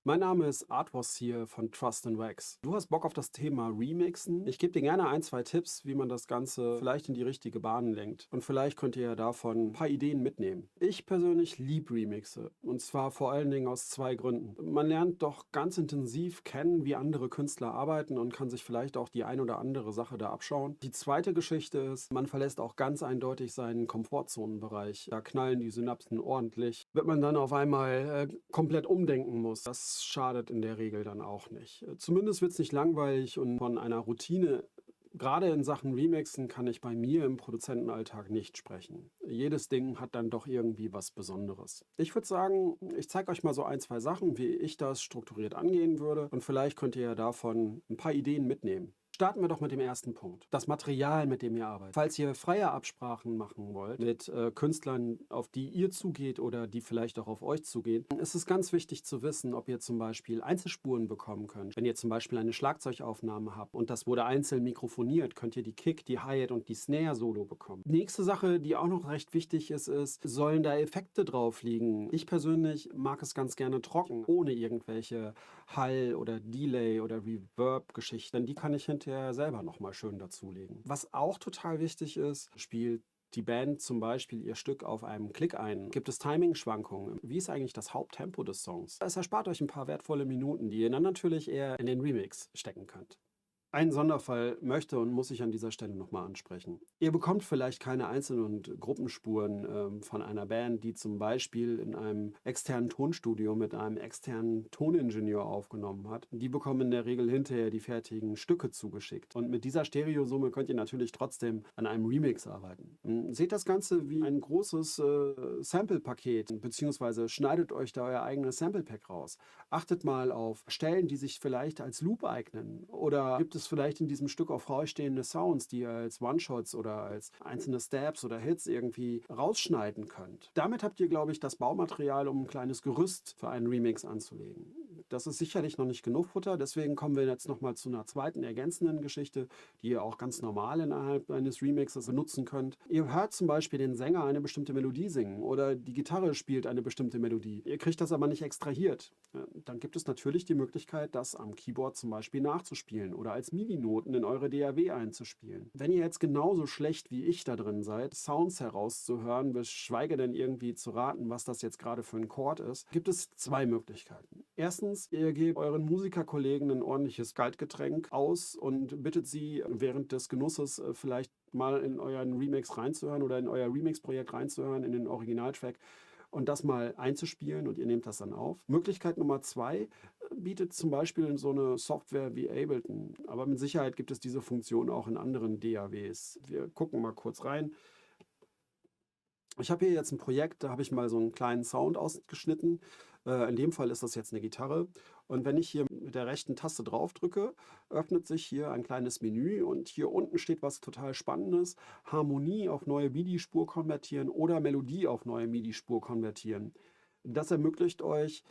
Mein Name ist Artwas hier von Trust and Wax. Du hast Bock auf das Thema Remixen? Ich gebe dir gerne ein, zwei Tipps, wie man das Ganze vielleicht in die richtige Bahn lenkt. Und vielleicht könnt ihr ja davon ein paar Ideen mitnehmen. Ich persönlich liebe Remixe. Und zwar vor allen Dingen aus zwei Gründen. Man lernt doch ganz intensiv kennen, wie andere Künstler arbeiten und kann sich vielleicht auch die ein oder andere Sache da abschauen. Die zweite Geschichte ist, man verlässt auch ganz eindeutig seinen Komfortzonenbereich. Da knallen die Synapsen ordentlich. Wird man dann auf einmal komplett umdenken muss. Das schadet in der Regel dann auch nicht. Zumindest wird es nicht langweilig und von einer Routine, gerade in Sachen Remixen, kann ich bei mir im Produzentenalltag nicht sprechen. Jedes Ding hat dann doch irgendwie was Besonderes. Ich würde sagen, ich zeige euch mal so ein, zwei Sachen, wie ich das strukturiert angehen würde und vielleicht könnt ihr ja davon ein paar Ideen mitnehmen. Starten wir doch mit dem ersten Punkt. Das Material, mit dem ihr arbeitet. Falls ihr freie Absprachen machen wollt mit Künstlern, auf die ihr zugeht oder die vielleicht auch auf euch zugehen, ist es ganz wichtig zu wissen, ob ihr zum Beispiel Einzelspuren bekommen könnt. Wenn ihr zum Beispiel eine Schlagzeugaufnahme habt und das wurde einzeln mikrofoniert, könnt ihr die Kick, die Hi-Hat und die Snare solo bekommen. Die nächste Sache, die auch noch recht wichtig ist, sollen da Effekte drauf liegen. Ich persönlich mag es ganz gerne trocken, ohne irgendwelche Hall- oder Delay- oder Reverb-Geschichten. Die kann ich hinterher selber nochmal schön dazulegen. Was auch total wichtig ist, spielt die Band zum Beispiel ihr Stück auf einem Klick ein? Gibt es Timing-Schwankungen? Wie ist eigentlich das Haupttempo des Songs? Es erspart euch ein paar wertvolle Minuten, die ihr dann natürlich eher in den Remix stecken könnt. Einen Sonderfall möchte und muss ich an dieser Stelle nochmal ansprechen. Ihr bekommt vielleicht keine Einzel- und Gruppenspuren von einer Band, die zum Beispiel in einem externen Tonstudio mit einem externen Toningenieur aufgenommen hat. Die bekommen in der Regel hinterher die fertigen Stücke zugeschickt. Und mit dieser Stereosumme könnt ihr natürlich trotzdem an einem Remix arbeiten. Seht das Ganze wie ein großes Sample-Paket, beziehungsweise schneidet euch da euer eigenes Sample-Pack raus. Achtet mal auf Stellen, die sich vielleicht als Loop eignen. Oder gibt es vielleicht in diesem Stück auch freistehende Sounds, die ihr als One-Shots oder als einzelne Stabs oder Hits irgendwie rausschneiden könnt. Damit habt ihr, glaube ich, das Baumaterial, um ein kleines Gerüst für einen Remix anzulegen. Das ist sicherlich noch nicht genug Futter, deswegen kommen wir jetzt nochmal zu einer zweiten ergänzenden Geschichte, die ihr auch ganz normal innerhalb eines Remixes benutzen könnt. Ihr hört zum Beispiel den Sänger eine bestimmte Melodie singen oder die Gitarre spielt eine bestimmte Melodie. Ihr kriegt das aber nicht extrahiert. Dann gibt es natürlich die Möglichkeit, das am Keyboard zum Beispiel nachzuspielen oder als MIDI-Noten in eure DAW einzuspielen. Wenn ihr jetzt genauso schlecht wie ich da drin seid, Sounds herauszuhören, geschweige denn irgendwie zu raten, was das jetzt gerade für ein Chord ist, gibt es zwei Möglichkeiten. Erstens, ihr gebt euren Musikerkollegen ein ordentliches Kaltgetränk aus und bittet sie während des Genusses vielleicht mal in euren Remix reinzuhören oder in euer Remix-Projekt reinzuhören, in den Originaltrack und das mal einzuspielen und ihr nehmt das dann auf. Möglichkeit Nummer zwei bietet zum Beispiel so eine Software wie Ableton, aber mit Sicherheit gibt es diese Funktion auch in anderen DAWs. Wir gucken mal kurz rein. Ich habe hier jetzt ein Projekt, da habe ich mal so einen kleinen Sound ausgeschnitten. In dem Fall ist das jetzt eine Gitarre. Und wenn ich hier mit der rechten Taste drauf drücke, öffnet sich hier ein kleines Menü und hier unten steht was total Spannendes. Harmonie auf neue MIDI-Spur konvertieren oder Melodie auf neue MIDI-Spur konvertieren. Das ermöglicht euch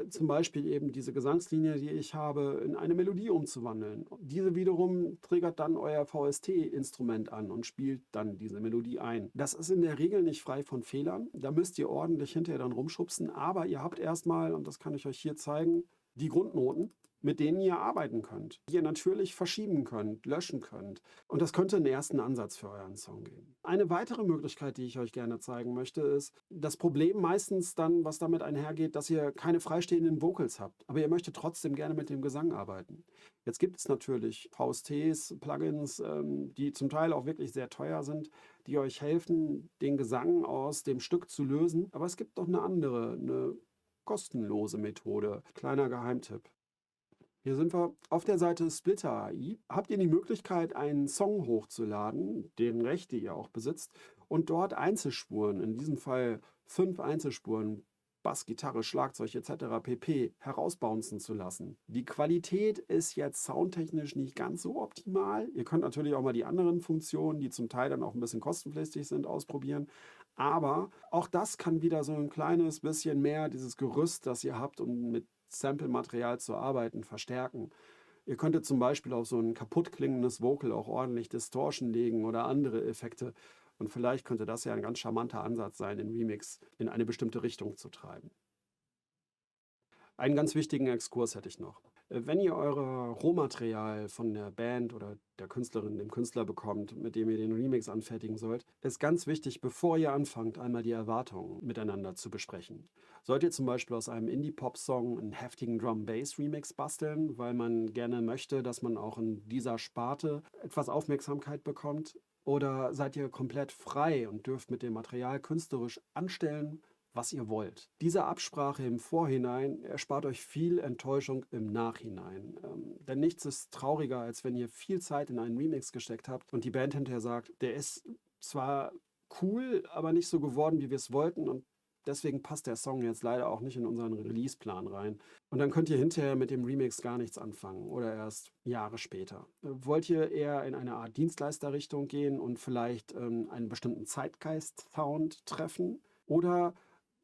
zum Beispiel eben diese Gesangslinie, die ich habe, in eine Melodie umzuwandeln. Diese wiederum triggert dann euer VST-Instrument an und spielt dann diese Melodie ein. Das ist in der Regel nicht frei von Fehlern. Da müsst ihr ordentlich hinterher dann rumschubsen, aber ihr habt erstmal, und das kann ich euch hier zeigen, die Grundnoten, mit denen ihr arbeiten könnt, die ihr natürlich verschieben könnt, löschen könnt. Und das könnte einen ersten Ansatz für euren Song geben. Eine weitere Möglichkeit, die ich euch gerne zeigen möchte, ist das Problem meistens dann, was damit einhergeht, dass ihr keine freistehenden Vocals habt, aber ihr möchtet trotzdem gerne mit dem Gesang arbeiten. Jetzt gibt es natürlich VSTs, Plugins, die zum Teil auch wirklich sehr teuer sind, die euch helfen, den Gesang aus dem Stück zu lösen. Aber es gibt noch eine andere, eine kostenlose Methode. Kleiner Geheimtipp. Hier sind wir auf der Seite Splitter AI. Habt ihr die Möglichkeit, einen Song hochzuladen, deren Rechte ihr auch besitzt, und dort Einzelspuren, in diesem Fall 5 Einzelspuren, Bass, Gitarre, Schlagzeug etc. pp. Herausbouncen zu lassen. Die Qualität ist jetzt soundtechnisch nicht ganz so optimal. Ihr könnt natürlich auch mal die anderen Funktionen, die zum Teil dann auch ein bisschen kostenpflichtig sind, ausprobieren. Aber auch das kann wieder so ein kleines bisschen mehr dieses Gerüst, das ihr habt, um mit Sample-Material zu arbeiten, verstärken. Ihr könntet zum Beispiel auf so ein kaputt klingendes Vocal auch ordentlich Distortion legen oder andere Effekte. Und vielleicht könnte das ja ein ganz charmanter Ansatz sein, den Remix in eine bestimmte Richtung zu treiben. Einen ganz wichtigen Exkurs hätte ich noch. Wenn ihr euer Rohmaterial von der Band oder der Künstlerin, dem Künstler bekommt, mit dem ihr den Remix anfertigen sollt, ist ganz wichtig, bevor ihr anfangt, einmal die Erwartungen miteinander zu besprechen. Sollt ihr zum Beispiel aus einem Indie-Pop-Song einen heftigen Drum-Bass-Remix basteln, weil man gerne möchte, dass man auch in dieser Sparte etwas Aufmerksamkeit bekommt? Oder seid ihr komplett frei und dürft mit dem Material künstlerisch anstellen, was ihr wollt? Diese Absprache im Vorhinein erspart euch viel Enttäuschung im Nachhinein. Denn nichts ist trauriger, als wenn ihr viel Zeit in einen Remix gesteckt habt und die Band hinterher sagt, der ist zwar cool, aber nicht so geworden, wie wir es wollten, und deswegen passt der Song jetzt leider auch nicht in unseren Release-Plan rein. Und dann könnt ihr hinterher mit dem Remix gar nichts anfangen oder erst Jahre später. Wollt ihr eher in eine Art Dienstleisterrichtung gehen und vielleicht einen bestimmten Zeitgeist-Sound treffen? Oder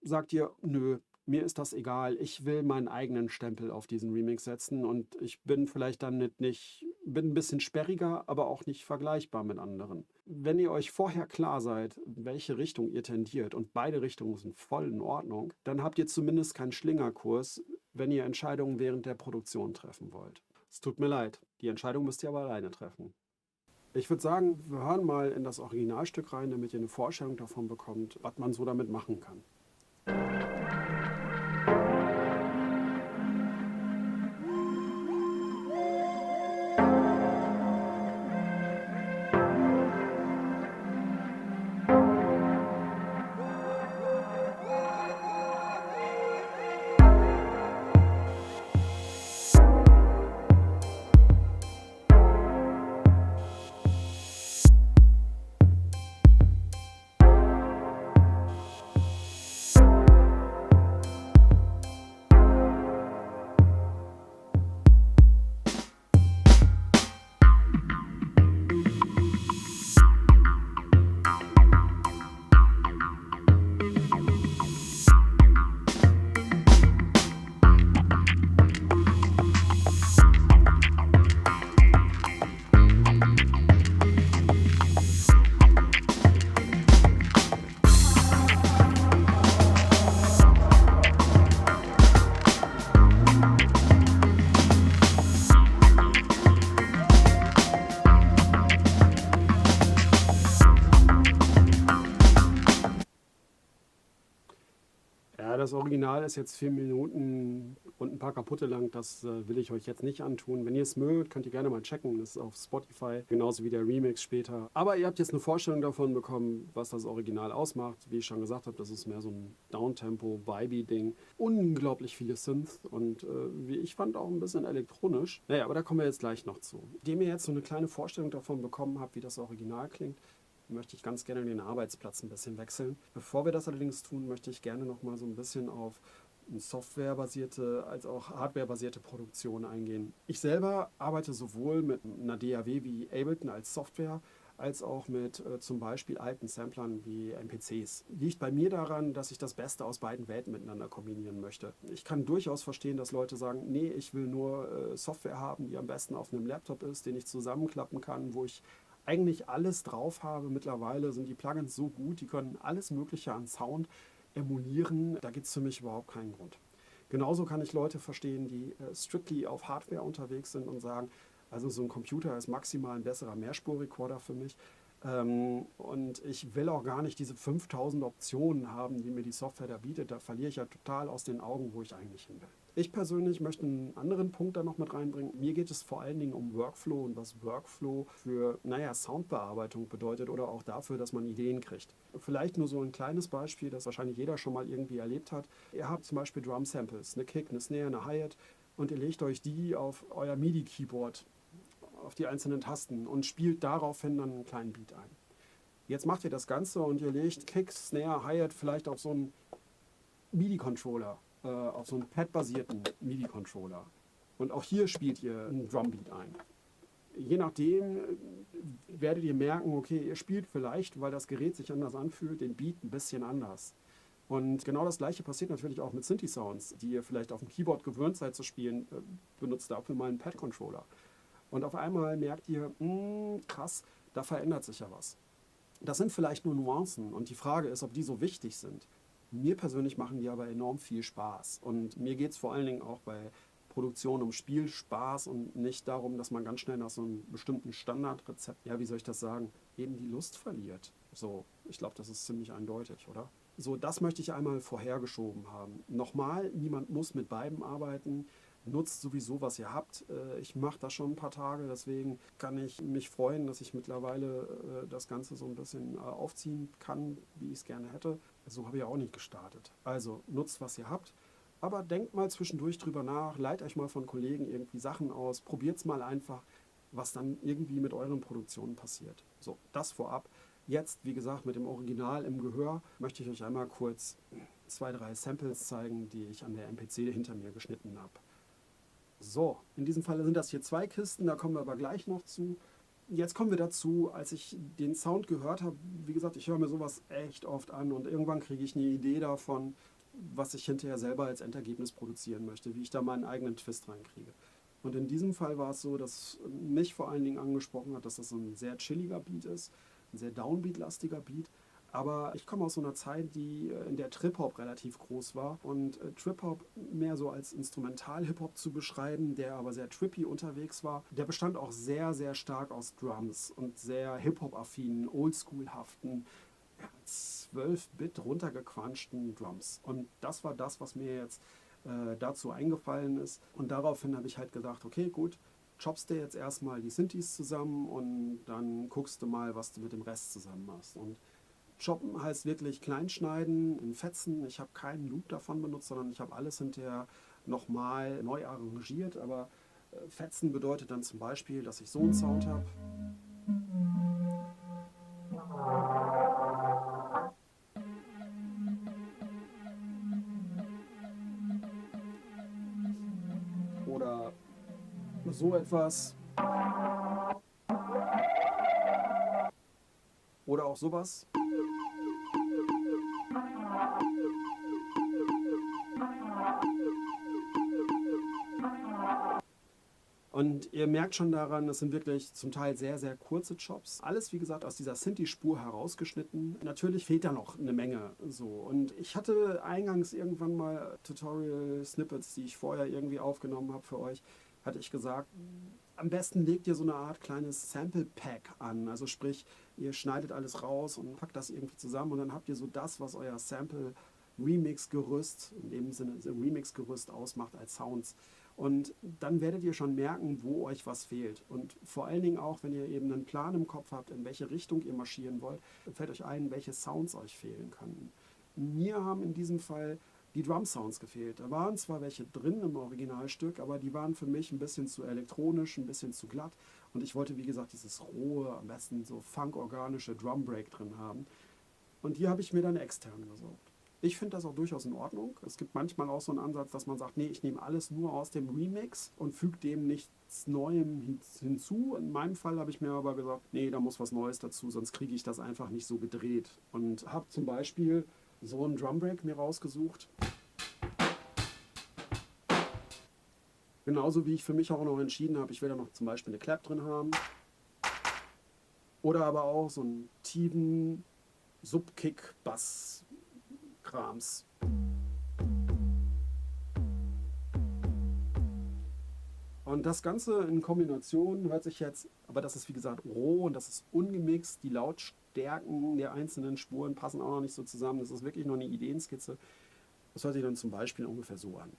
sagt ihr, nö, mir ist das egal, ich will meinen eigenen Stempel auf diesen Remix setzen und ich bin vielleicht dann bin ein bisschen sperriger, aber auch nicht vergleichbar mit anderen. Wenn ihr euch vorher klar seid, in welche Richtung ihr tendiert und beide Richtungen sind voll in Ordnung, dann habt ihr zumindest keinen Schlingerkurs, wenn ihr Entscheidungen während der Produktion treffen wollt. Es tut mir leid, die Entscheidung müsst ihr aber alleine treffen. Ich würde sagen, wir hören mal in das Originalstück rein, damit ihr eine Vorstellung davon bekommt, was man so damit machen kann. Ja, das Original ist jetzt 4 Minuten und ein paar kaputte lang. Das will ich euch jetzt nicht antun. Wenn ihr es mögt, könnt ihr gerne mal checken. Das ist auf Spotify, genauso wie der Remix später. Aber ihr habt jetzt eine Vorstellung davon bekommen, was das Original ausmacht. Wie ich schon gesagt habe, das ist mehr so ein Downtempo, Vibey-Ding. Unglaublich viele Synths und wie ich fand, auch ein bisschen elektronisch. Naja, aber da kommen wir jetzt gleich noch zu. Indem ihr jetzt so eine kleine Vorstellung davon bekommen habt, wie das Original klingt, möchte ich ganz gerne den Arbeitsplatz ein bisschen wechseln. Bevor wir das allerdings tun, möchte ich gerne noch mal so ein bisschen auf softwarebasierte als auch hardwarebasierte Produktion eingehen. Ich selber arbeite sowohl mit einer DAW wie Ableton als Software, als auch mit zum Beispiel alten Samplern wie MPCs. Liegt bei mir daran, dass ich das Beste aus beiden Welten miteinander kombinieren möchte. Ich kann durchaus verstehen, dass Leute sagen, nee, ich will nur Software haben, die am besten auf einem Laptop ist, den ich zusammenklappen kann, wo ich eigentlich alles drauf habe. Mittlerweile sind die Plugins so gut, die können alles Mögliche an Sound emulieren. Da gibt es für mich überhaupt keinen Grund. Genauso kann ich Leute verstehen, die strictly auf Hardware unterwegs sind und sagen, also so ein Computer ist maximal ein besserer Mehrspurrekorder für mich. Und ich will auch gar nicht diese 5000 Optionen haben, die mir die Software da bietet. Da verliere ich ja total aus den Augen, wo ich eigentlich hin will. Ich persönlich möchte einen anderen Punkt da noch mit reinbringen. Mir geht es vor allen Dingen um Workflow und was Workflow für, Soundbearbeitung bedeutet oder auch dafür, dass man Ideen kriegt. Vielleicht nur so ein kleines Beispiel, das wahrscheinlich jeder schon mal irgendwie erlebt hat. Ihr habt zum Beispiel Drum Samples, eine Kick, eine Snare, eine Hi-Hat und ihr legt euch die auf euer MIDI-Keyboard, auf die einzelnen Tasten und spielt daraufhin dann einen kleinen Beat ein. Jetzt macht ihr das Ganze und ihr legt Kick, Snare, Hi-Hat vielleicht auf so einen MIDI-Controller, auf so einen Pad-basierten MIDI-Controller. Und auch hier spielt ihr einen Drumbeat ein. Je nachdem werdet ihr merken, okay, ihr spielt vielleicht, weil das Gerät sich anders anfühlt, den Beat ein bisschen anders. Und genau das Gleiche passiert natürlich auch mit Synthi-Sounds, die ihr vielleicht auf dem Keyboard gewöhnt seid zu spielen, benutzt dafür mal einen Pad-Controller. Und auf einmal merkt ihr, krass, da verändert sich ja was. Das sind vielleicht nur Nuancen und die Frage ist, ob die so wichtig sind. Mir persönlich machen die aber enorm viel Spaß. Und mir geht es vor allen Dingen auch bei Produktion um Spielspaß und nicht darum, dass man ganz schnell nach so einem bestimmten Standardrezept, ja, wie soll ich das sagen, eben die Lust verliert. So, ich glaube, das ist ziemlich eindeutig, oder? So, das möchte ich einmal vorhergeschoben haben. Nochmal, niemand muss mit beiden arbeiten. Nutzt sowieso, was ihr habt. Ich mache das schon ein paar Tage, deswegen kann ich mich freuen, dass ich mittlerweile das Ganze so ein bisschen aufziehen kann, wie ich es gerne hätte. So habe ich auch nicht gestartet. Also nutzt, was ihr habt. Aber denkt mal zwischendurch drüber nach, leiht euch mal von Kollegen irgendwie Sachen aus, probiert es mal einfach, was dann irgendwie mit euren Produktionen passiert. So, das vorab. Jetzt, wie gesagt, mit dem Original im Gehör möchte ich euch einmal kurz 2, 3 Samples zeigen, die ich an der MPC hinter mir geschnitten habe. So, in diesem Fall sind das hier 2 Kisten, da kommen wir aber gleich noch zu. Jetzt kommen wir dazu, als ich den Sound gehört habe, wie gesagt, ich höre mir sowas echt oft an und irgendwann kriege ich eine Idee davon, was ich hinterher selber als Endergebnis produzieren möchte, wie ich da meinen eigenen Twist reinkriege. Und in diesem Fall war es so, dass mich vor allen Dingen angesprochen hat, dass das so ein sehr chilliger Beat ist, ein sehr Downbeat-lastiger Beat. Aber ich komme aus so einer Zeit, in der Trip-Hop relativ groß war. Und Trip-Hop mehr so als Instrumental-Hip-Hop zu beschreiben, der aber sehr trippy unterwegs war, der bestand auch sehr, sehr stark aus Drums und sehr Hip-Hop-affinen, oldschool-haften, 12-Bit runtergequanschten Drums. Und das war das, was mir jetzt dazu eingefallen ist. Und daraufhin habe ich halt gedacht, okay, gut, choppst dir jetzt erstmal die Synthes zusammen und dann guckst du mal, was du mit dem Rest zusammen machst. Und choppen heißt wirklich kleinschneiden, in Fetzen. Ich habe keinen Loop davon benutzt, sondern ich habe alles hinterher nochmal neu arrangiert. Aber Fetzen bedeutet dann zum Beispiel, dass ich so einen Sound habe. Oder so etwas. Oder auch sowas. Und ihr merkt schon daran, es sind wirklich zum Teil sehr, sehr kurze Chops. Alles, wie gesagt, aus dieser Sinti-Spur herausgeschnitten. Natürlich fehlt da noch eine Menge. So. Und ich hatte eingangs irgendwann mal Tutorial-Snippets, die ich vorher irgendwie aufgenommen habe für euch, hatte ich gesagt, am besten legt ihr so eine Art kleines Sample-Pack an. Also sprich, ihr schneidet alles raus und packt das irgendwie zusammen und dann habt ihr so das, was euer Sample-Remix-Gerüst, in dem Sinne Remix-Gerüst ausmacht als Sounds. Und dann werdet ihr schon merken, wo euch was fehlt. Und vor allen Dingen auch, wenn ihr eben einen Plan im Kopf habt, in welche Richtung ihr marschieren wollt, fällt euch ein, welche Sounds euch fehlen können. Mir haben in diesem Fall die Drum-Sounds gefehlt. Da waren zwar welche drin im Originalstück, aber die waren für mich ein bisschen zu elektronisch, ein bisschen zu glatt. Und ich wollte, wie gesagt, dieses rohe, am besten so funk-organische Drum-Break drin haben. Und die habe ich mir dann extern besorgt. Ich finde das auch durchaus in Ordnung. Es gibt manchmal auch so einen Ansatz, dass man sagt, nee, ich nehme alles nur aus dem Remix und füge dem nichts Neuem hinzu. In meinem Fall habe ich mir aber gesagt, nee, da muss was Neues dazu, sonst kriege ich das einfach nicht so gedreht. Und habe zum Beispiel so einen Drumbreak mir rausgesucht. Genauso wie ich für mich auch noch entschieden habe, ich will da noch zum Beispiel eine Clap drin haben. Oder aber auch so einen tiefen Subkick-Bass. Krams. Und das Ganze in Kombination hört sich jetzt, aber das ist wie gesagt roh und das ist ungemixt. Die Lautstärken der einzelnen Spuren passen auch noch nicht so zusammen. Das ist wirklich nur eine Ideenskizze. Das hört sich dann zum Beispiel ungefähr so an.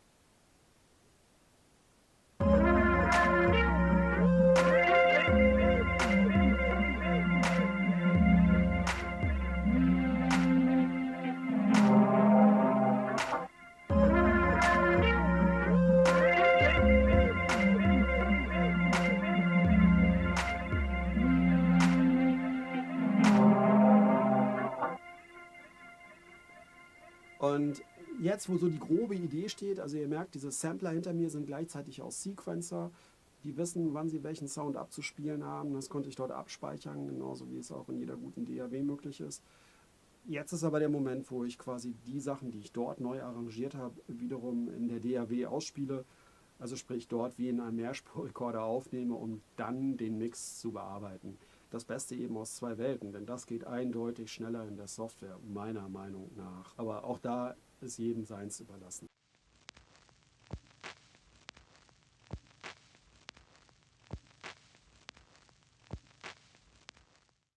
Und jetzt, wo so die grobe Idee steht, also ihr merkt, diese Sampler hinter mir sind gleichzeitig auch Sequencer. Die wissen, wann sie welchen Sound abzuspielen haben. Das konnte ich dort abspeichern, genauso wie es auch in jeder guten DAW möglich ist. Jetzt ist aber der Moment, wo ich quasi die Sachen, die ich dort neu arrangiert habe, wiederum in der DAW ausspiele. Also sprich dort wie in einem Mehrspurrekorder aufnehme, um dann den Mix zu bearbeiten. das Beste eben aus zwei Welten, denn das geht eindeutig schneller in der Software, meiner Meinung nach. Aber auch da ist jedem seins überlassen.